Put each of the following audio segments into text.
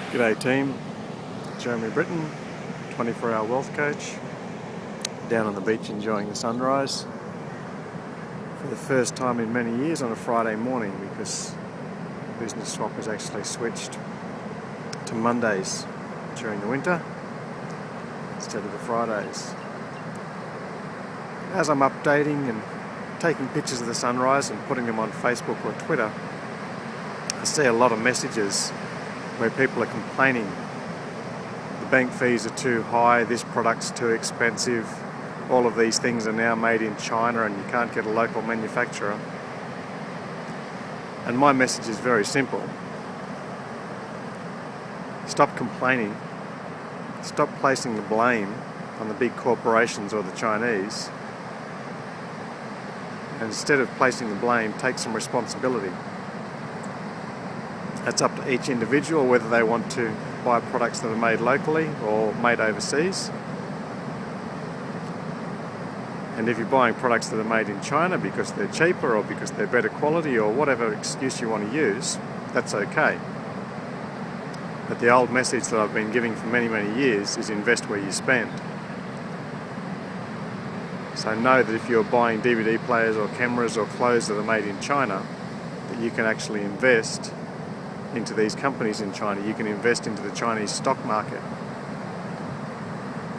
G'day team, Jeremy Britton, 24-hour wealth coach, down on the beach enjoying the sunrise for the first time in many years on a Friday morning, because Business Swap has actually switched to Mondays during the winter instead of the Fridays. As I'm updating and taking pictures of the sunrise and putting them on Facebook or Twitter, I see a lot of messages where people are complaining the bank fees are too high, this product's too expensive, all of these things are now made in China and you can't get a local manufacturer. And my message is very simple. Stop complaining. Stop placing the blame on the big corporations or the Chinese. And instead of placing the blame, take some responsibility. It's up to each individual whether they want to buy products that are made locally or made overseas. And if you're buying products that are made in China because they're cheaper or because they're better quality or whatever excuse you want to use, that's okay. But the old message that I've been giving for many, many years is invest where you spend. So know that if you're buying DVD players or cameras or clothes that are made in China, that you can actually invest into these companies in China. You can invest into the Chinese stock market.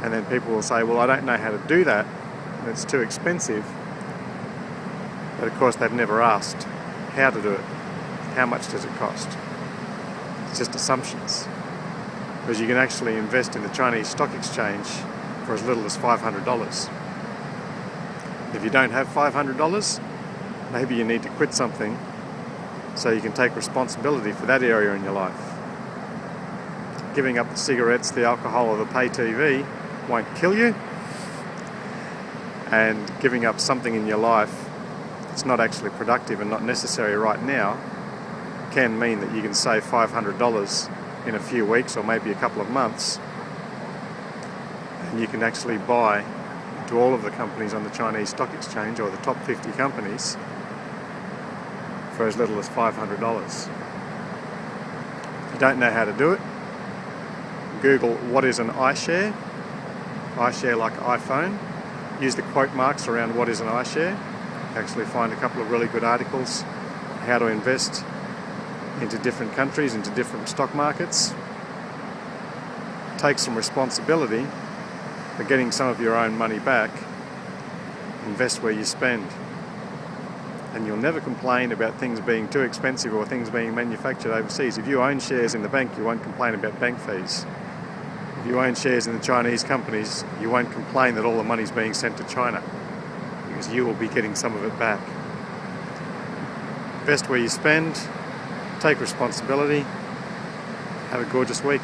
And then people will say, well, I don't know how to do that, and it's too expensive. But of course they've never asked how to do it. How much does it cost? It's just assumptions. Because you can actually invest in the Chinese stock exchange for as little as $500. If you don't have $500, maybe you need to quit something so you can take responsibility for that area in your life. Giving up the cigarettes, the alcohol or the pay TV won't kill you, and giving up something in your life that's not actually productive and not necessary right now can mean that you can save $500 in a few weeks or maybe a couple of months, and you can actually buy into all of the companies on the Chinese stock exchange or the top 50 companies for as little as $500. If you don't know how to do it, Google what is an iShare, iShare like iPhone. Use the quote marks around what is an iShare. Actually find a couple of really good articles on how to invest into different countries, into different stock markets. Take some responsibility for getting some of your own money back. Invest where you spend. And you'll never complain about things being too expensive or things being manufactured overseas. If you own shares in the bank, you won't complain about bank fees. If you own shares in the Chinese companies, you won't complain that all the money's being sent to China, because you will be getting some of it back. Invest where you spend, take responsibility, have a gorgeous week.